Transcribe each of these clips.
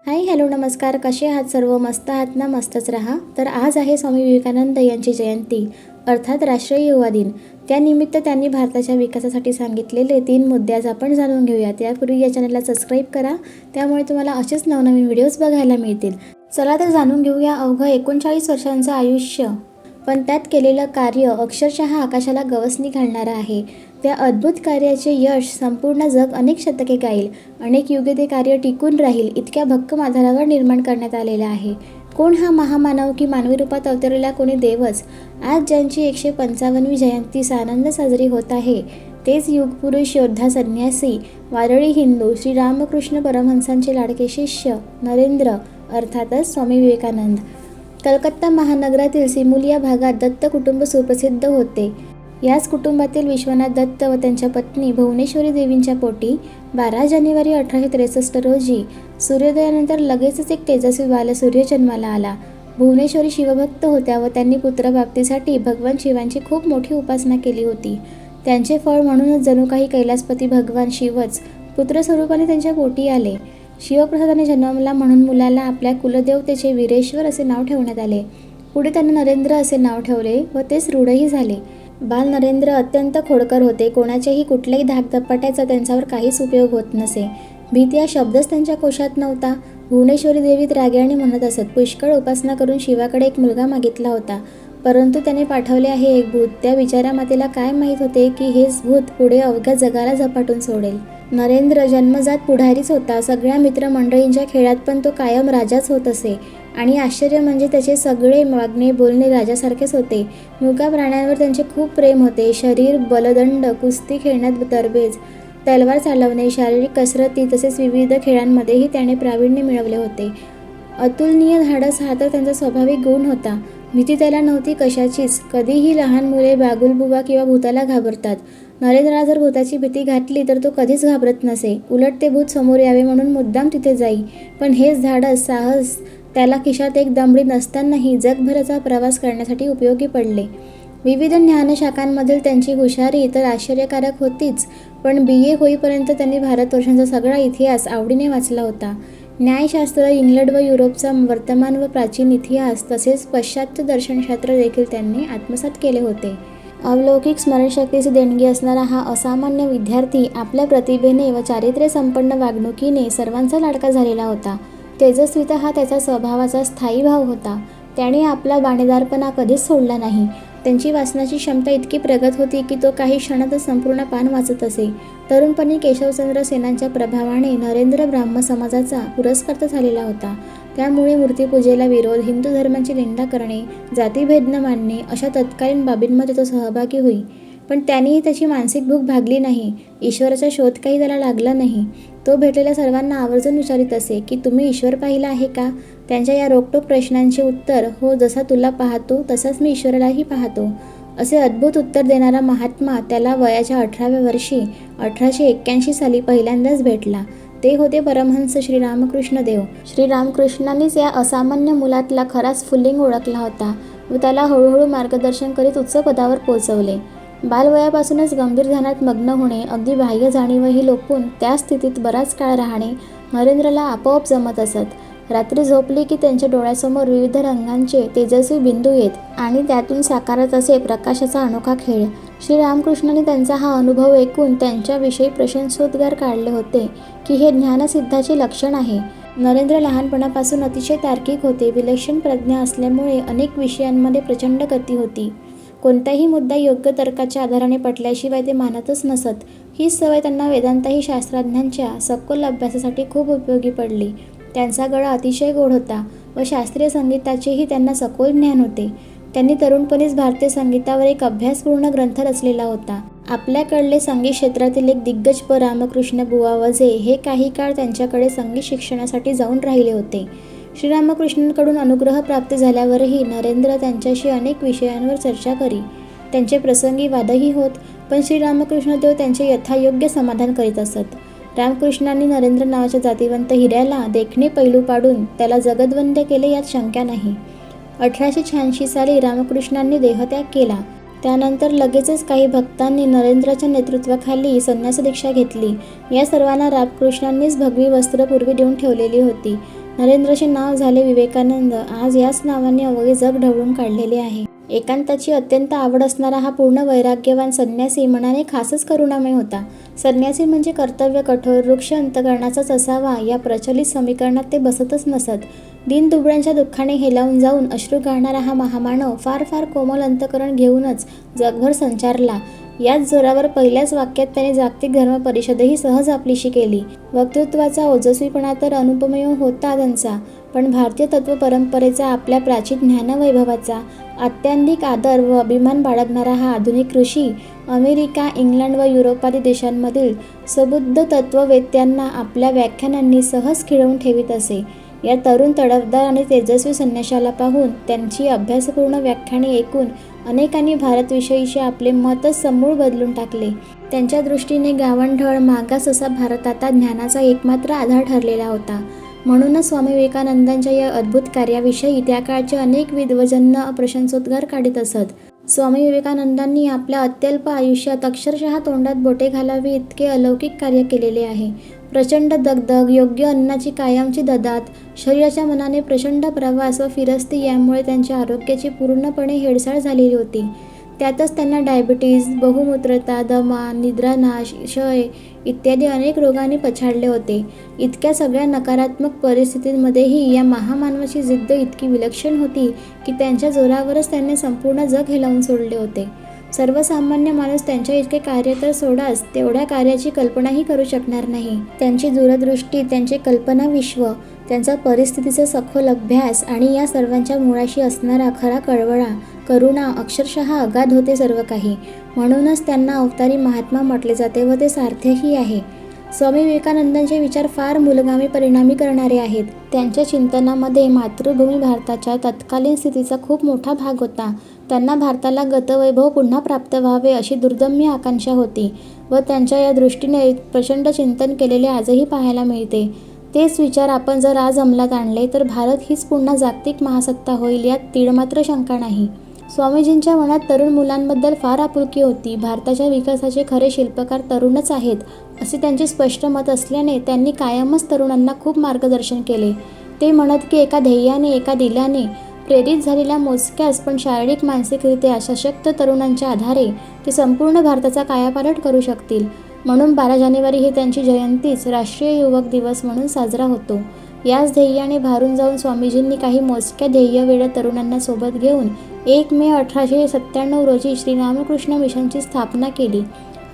Hi hello नमस्कार. कसे आहात सर्व? मस्त आहात ना? मस्तच राहा. तर आज आहे स्वामी विवेकानंद यांची जयंती अर्थात राष्ट्रीय युवा दिन. त्यानिमित्त त्यांनी भारताच्या विकासासाठी सांगितलेले 3 मुद्दे आज आपण जाणून घेऊया. त्यापूर्वी या चॅनलला सबस्क्राईब करा, त्यामुळे तुम्हाला असेच नवनवीन व्हिडिओज बघायला मिळतील. चला तर जाणून घेऊया. अवघं 39 वर्षांचं आयुष्य, पण त्यात केलेलं कार्य अक्षरशः आकाशाला गवसणी घालणारं आहे. त्या अद्भुत कार्याचे यश संपूर्ण जग अनेक शतके गाईल, अनेक युगे ते कार्य टिकून राहील इतक्या भक्कम आधारावर निर्माण करण्यात आलेलं आहे. कोण हा महामानव की मानवी रूपात अवतरलेला कोणी देवच? आज ज्यांची 155वी जयंती सानंद साजरी होत आहे तेच युगपुरुष, योद्धा, संन्यासी, वारळी हिंदू, श्री रामकृष्ण परमहंसांचे लाडके शिष्य नरेंद्र अर्थातच स्वामी विवेकानंद. कलकत्ता महानगरातील सिमूल या भागात दत्त कुटुंब सुप्रसिद्ध होते. याच कुटुंबातील विश्वनाथ दत्त व त्यांच्या पत्नी भुवनेश्वरी देवींच्या पोटी 12 जानेवारी 1863 रोजी सूर्योदयानंतर लगेचच एक तेजस्वी बालसूर्य जन्माला आला. भुवनेश्वरी शिवभक्त होत्या व त्यांनी पुत्रप्राप्तीसाठी भगवान शिवांची खूप मोठी उपासना केली होती. त्यांचे फळ म्हणूनच जणू काही कैलासपती भगवान शिवच पुत्रस्वरूपाने त्यांच्या पोटी आले. शिवप्रसादाने जन्मला म्हणून मुलाला आपल्या कुलदेवतेचे वीरेश्वर असे नाव ठेवण्यात आले. पुढे त्यांना नरेंद्र असे नाव ठेवले व तेच रूढही झाले. बाल नरेंद्र अत्यंत खोडकर होते. कोणाच्याही कुठल्याही धाकधपाट्याचा त्यांच्यावर काहीच उपयोग होत नसे. भीती हा शब्दच त्यांच्या कोशात नव्हता. भुवनेश्वरी देवी रागाने म्हणत असत. पुष्कळ उपासना करून शिवाकडे एक मुलगा मागितला होता, परंतु त्याने पाठवले आहे एक भूत. त्या बिचाऱ्या मातेला काय माहीत होते की हेच भूत पुढे अवघ्या जगाला झपाटून सोडेल. नरेंद्र जन्मजात पुढारीच होता. सगळ्या मित्रमंडळींच्या खेळात पण तो कायम राजाच होत असे आणि आश्चर्य म्हणजे त्याचे सगळे वागणे बोलणे राजासारखेच होते. मुका प्राण्यांवर त्यांचे खूप प्रेम होते. शरीर बलदंड, कुस्ती खेळण्यात तरबेज, तलवार चालवणे, शारीरिक कसरती तसेच विविध खेळांमध्येही त्याने प्रावीण्य मिळवले होते. अतुलनीय धाडस हा तर त्यांचा स्वाभाविक गुण होता. भीती त्याला नव्हती कशाचीच. कधीही लहान मुले बागुलबुवा किंवा भूताला घाबरतात. नरेंद्रला जर भूताची भीती घातली तर तो कधीच घाबरत नसे. उलट ते भूत समोर यावे म्हणून मुद्दाम तिथे जाई. पण हेच धाडस, साहस त्याला खिशात एक दमडी नसतानाही जगभराचा प्रवास करण्यासाठी उपयोगी पडले. विविध ज्ञानशाखांमधील त्यांची हुशारी तर आश्चर्यकारक होतीच, पण BA होईपर्यंत त्यांनी भारतवर्षांचा सगळा इतिहास आवडीने वाचला होता. न्यायशास्त्र, इंग्लंड व युरोपचा वर्तमान व प्राचीन इतिहास तसेच पाश्चात्य दर्शनशास्त्र देखील त्यांनी आत्मसात केले होते. अलौकिक स्मरणशक्तीची देणगी असणारा हा असामान्य विद्यार्थी आपल्या प्रतिभेने व चारित्र्य संपन्न वागणुकीने सर्वांचा लाडका झालेला होता. तेजस्विता हा त्याचा स्वभावाचा स्थायी भाव होता. त्याने आपला बाणेदारपणा कधीच सोडला नाही. त्यांची वाचनाची क्षमता इतकी प्रगत होती की तो काही क्षणातच संपूर्ण पान वाचत असे. तरुणपणी केशवचंद्र सेनांच्या प्रभावाने नरेंद्र ब्राह्म समाजाचा पुरस्कर्ता झालेला होता. त्यामुळे मूर्तीपूजेला विरोध, हिंदू धर्माची निंदा करणे, जातीभेद न मानणे अशा तत्कालीन बाबींमध्ये तो सहभागी होई. पण त्यानेही त्याची मानसिक भूक भागली नाही. ईश्वराचा शोध काही त्याला लागला नाही. तो भेटलेल्या सर्वांना आवर्जून विचारित असे की तुम्ही ईश्वर पाहिला आहे का? त्यांच्या या रोखठोक प्रश्नांचे उत्तर, हो, जसा तुला पाहतो तसाच मी ईश्वरालाही पाहतो, असे अद्भुत उत्तर देणारा महात्मा त्याला वयाच्या 18व्या वर्षी 1881 साली पहिल्यांदाच भेटला. ते होते परमहंस श्री रामकृष्ण देव. श्री रामकृष्णांनीच या असामान्य मुलातला खरा स्फुल्लिंग ओळखला होता व त्याला हळूहळू मार्गदर्शन करीत उच्च पदावर पोहोचवले. बालवयापासूनच गंभीर ध्यानात मग्न होणे, अगदी बाह्य जाणीवही लोपून त्या स्थितीत बराच काळ राहणे नरेंद्रला आपोआप जमत असत. रात्री झोपली की त्यांच्या डोळ्यासमोर विविध रंगांचे तेजस्वी बिंदू येत आणि त्यातून साकारत असे प्रकाशाचा अनोखा खेळ. श्री रामकृष्णांनी त्यांचा हा अनुभव ऐकून त्यांच्याविषयी प्रशंसोद्गार काढले होते की हे ज्ञानसिद्धाचे लक्षण आहे. नरेंद्र लहानपणापासून अतिशय तार्किक होते. विलक्षण प्रज्ञा असल्यामुळे अनेक विषयांमध्ये प्रचंड गती होती. कोणताही मुद्दा योग्य तर्काच्या आधाराने पटल्याशिवाय ते मानतच नसत. हीच सवय त्यांना वेदांतही शास्त्रज्ञांच्या सखोल अभ्यासासाठी खूप उपयोगी पडली. त्यांचा गळा अतिशय गोड होता व शास्त्रीय संगीताचेही त्यांना सखोल ज्ञान होते. त्यांनी तरुणपणीच भारतीय संगीतावर एक अभ्यासपूर्ण ग्रंथ रचलेला होता. आपल्याकडले संगीत क्षेत्रातील एक दिग्गज रामकृष्ण बुवा वजे हे काही काळ त्यांच्याकडे संगीत शिक्षणासाठी जाऊन राहिले होते. श्रीरामकृष्णांकडून अनुग्रह प्राप्त झाल्यावरही नरेंद्र त्यांच्याशी अनेक विषयांवर चर्चा करी. त्यांचे प्रसंगी वादही होत, पण श्रीरामकृष्णदेव त्यांचे यथायोग्य समाधान करीत असत. रामकृष्णांनी नरेंद्र नावाच्या जातिवंत हिऱ्याला देखणे पैलू पाडून त्याला जगद्वंद्य केले यात शंका नाही. 1886 साली रामकृष्णांनी देहत्याग केला. त्यानंतर लगेचच काही भक्तांनी नरेंद्राच्या नेतृत्वाखाली संन्यास दीक्षा घेतली. या सर्वांना रामकृष्णांनीच भगवी वस्त्र पूर्वी देऊन ठेवलेली होती. नरेंद्रचे नाव झाले विवेकानंद. आज याच नावाने अवघे जग ढवळून काढलेले आहे. एकांताची अत्यंत आवड असणारा हा पूर्ण वैराग्यवान संन्यासी मनाने खासच करुणामय होता. संन्यासी म्हणजे कर्तव्य कठोर, रुक्ष अंतकरणाचाच असावा या प्रचलित समीकरणात ते बसतच नसत. दीनदुबळ्यांच्या दुःखाने हेलावून जाऊन अश्रू गाळणारा हा महामानव फार फार कोमल अंतकरण घेऊनच जगभर संचारला. याच जोरावर पहिल्याच वाक्यात त्याने जागतिक धर्म परिषदही सहज आपलीशी केली. वक्तृत्वाचा ओजस्वीपणा तर अनुपमेय होता त्यांचा, पण भारतीय तत्त्व परंपरेचा, आपल्या प्राचीन ज्ञानवैभवाचा अत्याधिक आदर व अभिमान बाळगणारा हा आधुनिक ऋषी अमेरिका, इंग्लंड व युरोपादी देशांमधील सबुद्ध तत्त्ववेत्यांना आपल्या व्याख्यानांनी सहज खिळवून ठेवीत असे. या तरुण, तडफदार आणि तेजस्वी संन्याशाला पाहून, त्यांची अभ्यासपूर्ण व्याख्याने ऐकून अनेकांनी भारतविषयीचे आपले मतच समूळ बदलून टाकले. त्यांच्या दृष्टीने गावंढळ, मागास असा भारत आता ज्ञानाचा एकमात्र आधार ठरलेला होता. म्हणूनच स्वामी विवेकानंदांच्या या अद्भुत कार्याविषयी त्या काळचे अनेक विद्वजन प्रशंसोद्गार काढीत असत. स्वामी विवेकानंदांनी आपल्या अत्यल्प आयुष्यात अक्षरशः तोंडात बोटे घालावी इतके अलौकिक कार्य केलेले आहे. प्रचंड दगदग, योग्य अन्नाची कायमची ददात, शरीराच्या मनाने प्रचंड प्रवास व फिरस्ती यामुळे त्यांच्या आरोग्याची पूर्णपणे हेळसाळ झालेली होती. त्यातच त्यांना डायबिटीज, बहुमूत्रता, दमा, निद्रानाश, क्षय इत्यादी अनेक रोगांनी पछाडले होते. इतक्या सगळ्या नकारात्मक परिस्थितींमध्येही या महामानवाची जिद्द इतकी विलक्षण होती की त्यांच्या जोरावरच त्यांनी संपूर्ण जग हेलावून सोडले होते. सर्वसामान्य माणूस त्यांच्या इतके कार्य तर सोडाच, तेवढ्या कार्याची कल्पनाही करू शकणार नाही. त्यांची दूरदृष्टी, त्यांचे कल्पनाविश्व, त्यांचा परिस्थितीचा सखोल अभ्यास आणि या सर्वांच्या मुळाशी असणारा खरा कळवळा, करुणा अक्षरशः अगाध होते सर्व काही. म्हणूनच त्यांना अवतारी महात्मा म्हटले जाते व ते सार्थही आहे. स्वामी विवेकानंदांचे विचार फार मूलगामी, परिणामी करणारे आहेत. त्यांच्या चिंतनामध्ये मातृभूमी भारताच्या तत्कालीन स्थितीचा खूप मोठा भाग होता. त्यांना भारताला गतवैभव पुन्हा प्राप्त व्हावे अशी दुर्दम्य आकांक्षा होती व त्यांच्या या दृष्टीने प्रचंड चिंतन केलेले आजही पाहायला मिळते. तेच विचार आपण जर आज अंमलात आणले तर भारत हीच पुन्हा जागतिक महासत्ता होईल यात तीळमात्र शंका नाही. स्वामीजींच्या मनात तरुण मुलांबद्दल फार आपुलकी होती. भारताच्या विकासाचे खरे शिल्पकार तरुणच आहेत असे त्यांचे स्पष्ट मत असल्याने त्यांनी कायमच तरुणांना खूप मार्गदर्शन केले. ते म्हणत की एका ध्येयाने, एका दिलाने प्रेरित झालेल्या मोजक्याच पण शारीरिक, मानसिकरित्या सशक्त तरुणांच्या आधारे ते संपूर्ण भारताचा कायापालट करू शकतील. म्हणून 12 जानेवारी ही त्यांची जयंतीच राष्ट्रीय युवक दिवस म्हणून साजरा होतो. याच ध्येयाने भारून जाऊन स्वामीजींनी काही मोजक्या ध्येयवेड्या तरुणांना सोबत घेऊन 1 मे 1897 रोजी श्रीरामकृष्ण मिशनची स्थापना केली.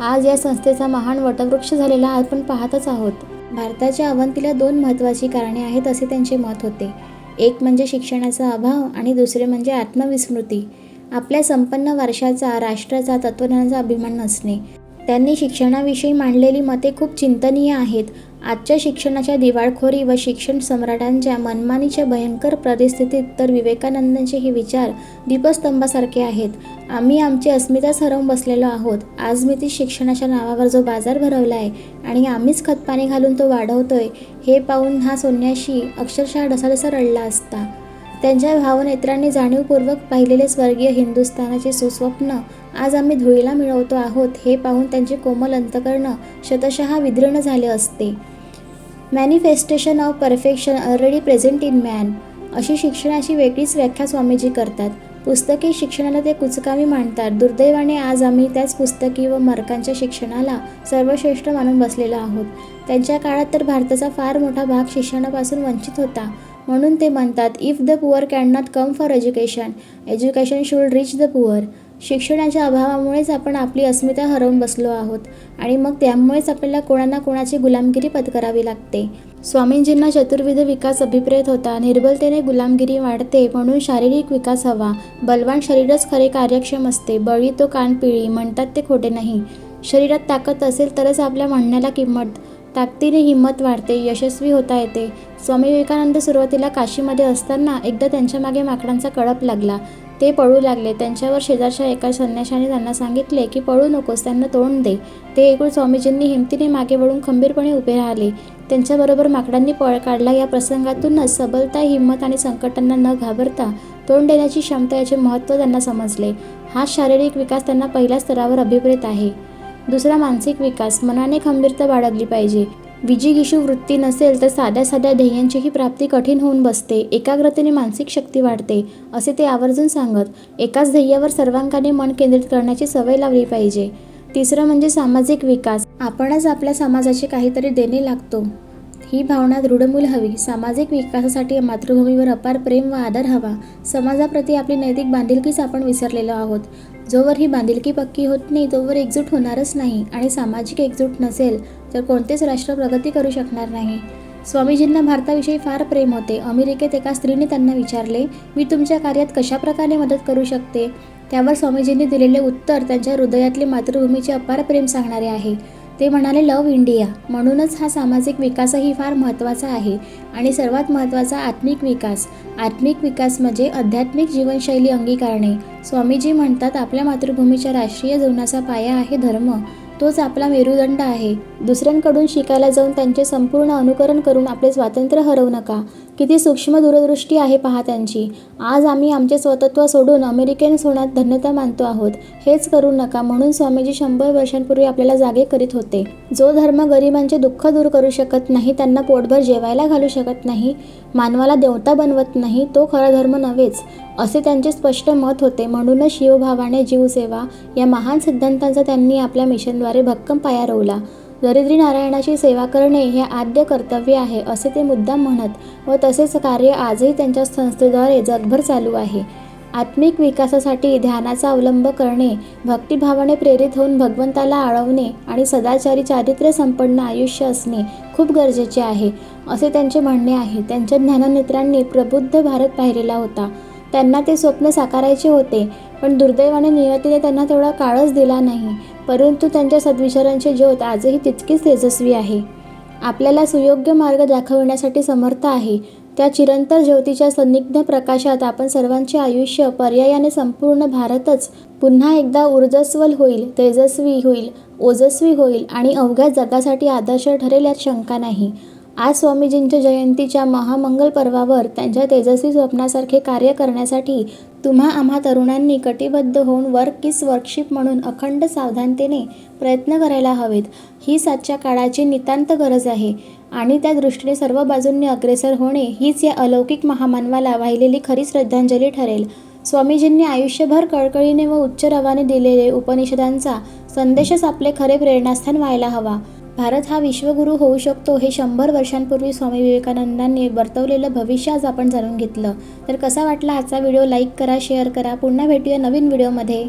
आज या संस्थेचा महान वटवृक्ष झालेला आपण पाहतच आहोत. भारताच्या अवनतीला 2 महत्त्वाची कारणे आहेत असे त्यांचे मत होते. एक म्हणजे शिक्षणाचा अभाव आणि दुसरे म्हणजे आत्मविस्मृती, आपल्या संपन्न वारशाचा, राष्ट्राचा, तत्त्वज्ञानाचा अभिमान नसणे. त्यांनी शिक्षणाविषयी मांडलेली मते खूप चिंतनीय आहेत. आजच्या शिक्षणाच्या दिवाळखोरी व शिक्षण सम्राटांच्या मनमानीच्या भयंकर परिस्थितीत तर विवेकानंदांचे हे विचार दीपस्तंभासारखे आहेत. आम्ही आमची अस्मिताच हरवून बसलेलो आहोत. आजमितीस शिक्षणाच्या नावावर जो बाजार भरवला आहे आणि आम्हीच खतपाणी घालून तो वाढवतोय हे पाहून हा संन्याशी अक्षरशः ढसाढसा रडला असता. त्यांच्या भावनेत्रांनी जाणीवपूर्वक पाहिलेले स्वर्गीय हिंदुस्थानाचे सुस्वप्न आज आम्ही धुळीला मिळवतो आहोत हे पाहून त्यांचे कोमल अंतकर्ण शतशः विदीर्ण झाले असते. Manifestation of perfection already present in man अशी शिक्षणाची वेगळीच व्याख्या स्वामीजी करतात. पुस्तकी शिक्षणाला ते कुचकामी मांडतात. दुर्दैवाने आज आम्ही त्याच पुस्तकी व मार्कांच्या शिक्षणाला सर्वश्रेष्ठ मानून बसलेलो आहोत. त्यांच्या काळात तर भारताचा फार मोठा भाग शिक्षणापासून वंचित होता. म्हणून ते म्हणतात, if the poor can not come for education, education should reach the poor. शिक्षणाच्या अभावामुळेच आपण आपली अस्मिता हरवून बसलो आहोत आणि मग त्यामुळेच आपल्याला कोणाना कोणाची गुलामगिरी पत्करावी लागते. स्वामींजींना चतुर्विध विकास अभिप्रेत होता. निर्बलतेने गुलामगिरी वाढते म्हणून शारीरिक विकास हवा. बलवान शरीरच खरे कार्यक्षम असते. बळी तो कान पिळी म्हणतात ते खोटे नाही. शरीरात ताकद असेल तरच आपल्या म्हणण्याला किंमत, ताकदीने हिंमत वाढते, यशस्वी होता येते. स्वामी विवेकानंद सुरुवातीला काशीमध्ये असताना एकदा त्यांच्या मागे माकडांचा कळप लागला. ते पळू लागले. त्यांच्यावर शेजारच्या एका संन्याशाने त्यांना सांगितले की पळू नकोस, त्यांना तोंड दे. ते ऐकून स्वामीजींनी हिमतीने मागे वळून खंबीरपणे उभे राहिले. त्यांच्याबरोबर माकडांनी पळ काढला. या प्रसंगातूनच सबलता, हिंमत आणि संकटांना न घाबरता तोंड देण्याची क्षमता याचे महत्त्व त्यांना समजले. हा शारीरिक विकास त्यांना पहिल्या स्तरावर अभिप्रेत आहे. दुसरा मानसिक विकास. मनाने खंबीरता बाळगली पाहिजे. विजिगीषू वृत्ती नसेल तर साध्या साध्या ध्येयांचीही प्राप्ती कठीण होऊन बसते. एकाग्रतेने मानसिक शक्ती वाढते, असे ते आवर्जून सांगत. एकाच ध्येयावर सर्वांगाने मन केंद्रित करण्याची सवय लावली पाहिजे. तिसरं म्हणजे सामाजिक विकास. आपणच आपल्या समाजाचे काहीतरी देणे लागतो, ही भावना दृढमूल हवी. सामाजिक विकासासाठी मातृभूमीवर अपार प्रेम व आदर हवा. समाजाप्रती आपली नैतिक बांधिलकीच आपण विसरलेलो आहोत. जोवर ही बांधिलकी पक्की होत नाही तोवर एकजूट होणारच नाही, आणि सामाजिक एकजूट नसेल तर कोणतेच राष्ट्र प्रगती करू शकणार नाही. स्वामीजींना भारताविषयी फार प्रेम होते. अमेरिकेत एका स्त्रीने त्यांना विचारले, मी तुमच्या कार्यात कशाप्रकारे मदत करू शकते? त्यावर स्वामीजींनी दिलेले उत्तर त्यांच्या हृदयातले मातृभूमीचे अपार प्रेम सांगणारे आहे. ते म्हणाले, लव्ह इंडिया. म्हणूनच हा सामाजिक विकासही फार महत्त्वाचा आहे. आणि सर्वात महत्त्वाचा आत्मिक विकास. आत्मिक विकास म्हणजे आध्यात्मिक जीवनशैली अंगीकारणे. स्वामीजी म्हणतात, आपल्या मातृभूमीच्या राष्ट्रीय जीवनाचा पाया आहे धर्म. तोच आपला मेरुदंड आहे. दुसऱ्यांकडून शिकायला जाऊन त्यांचे संपूर्ण अनुकरण करून आपले स्वातंत्र्य हरवू नका. किती सूक्ष्म दूरदृष्टी आहे पहा त्यांची. आज आम्ही आमचे स्वतत्व सोडून अमेरिकन होण्यात धन्यता मानतो आहोत. हेच करू नका म्हणून स्वामीजी 100 वर्षांपूर्वी आपल्याला जागे करीत होते. जो धर्म गरिबांचे दुःख दूर करू शकत नाही, त्यांना पोटभर जेवायला घालू शकत नाही, मानवाला देवता बनवत नाही, तो खरा धर्म नव्हेच, असे त्यांचे स्पष्ट मत होते. म्हणूनच शिवभावाने जीवसेवा या महान सिद्धांतांचा त्यांनी आपल्या मिशनद्वारे भक्कम पाया रोवला. दरिद्री नारायणाची सेवा करणे हे आद्य कर्तव्य आहे, असे ते मुद्दाम म्हणत व तसेच कार्य आजही त्यांच्या संस्थेद्वारे जगभर चालू आहे. आत्मिक विकासासाठी ध्यानाचा अवलंब करणे, भक्तिभावाने प्रेरित होऊन भगवंताला आळवणे आणि सदाचारी चारित्र्य संपन्न आयुष्य असणे खूप गरजेचे आहे, असे त्यांचे म्हणणे आहे. त्यांच्या ज्ञाननेत्रांनी प्रबुद्ध भारत पाहिलेला होता. त्यांना ते स्वप्न साकारायचे होते, पण दुर्दैवाने नियतीने त्यांना तेवढा काळच दिला नाही. परंतु त्यांच्या सद्विचारांची ज्योत आजही तितकीच तेजस्वी आहे. आपल्याला सुयोग्य मार्ग दाखविण्यासाठी समर्थ आहे. त्या चिरंतर ज्योतीच्या सन्निग्ध प्रकाशात आपण सर्वांचे आयुष्य पर्यायाने संपूर्ण भारतच पुन्हा एकदा ऊर्जस्वल होईल, तेजस्वी होईल, ओजस्वी होईल आणि अवघ्या जगासाठी आदर्श ठरेल यात शंका नाही. आज स्वामीजींच्या जयंतीच्या महामंगल पर्वावर त्यांच्या तेजस्वी स्वप्नासारखे कार्य करण्यासाठी तुम्हा आम्हा तरुणांनी कटिबद्ध होऊन वर्क इज वर्कशिप म्हणून अखंड सावधानतेने प्रयत्न करायला हवेत. ही सातच्या काळाची नितांत गरज आहे आणि त्या दृष्टीने सर्व बाजूंनी अग्रेसर होणे हीच या अलौकिक महामानवाला वाहिलेली खरी श्रद्धांजली ठरेल. स्वामीजींनी आयुष्यभर कळकळीने व उच्च रवाने दिलेले उपनिषदांचा संदेशच आपले खरे प्रेरणास्थान व्हायला हवा. भारत हा विश्वगुरू होऊ शकतो हे 100 वर्षांपूर्वी स्वामी विवेकानंदांनी वर्तवलेलं भविष्य आज आपण जाणून घेतलं. तर कसा वाटला आजचा व्हिडिओ? लाईक करा, शेअर करा. पुन्हा भेटूया नवीन व्हिडिओमध्ये.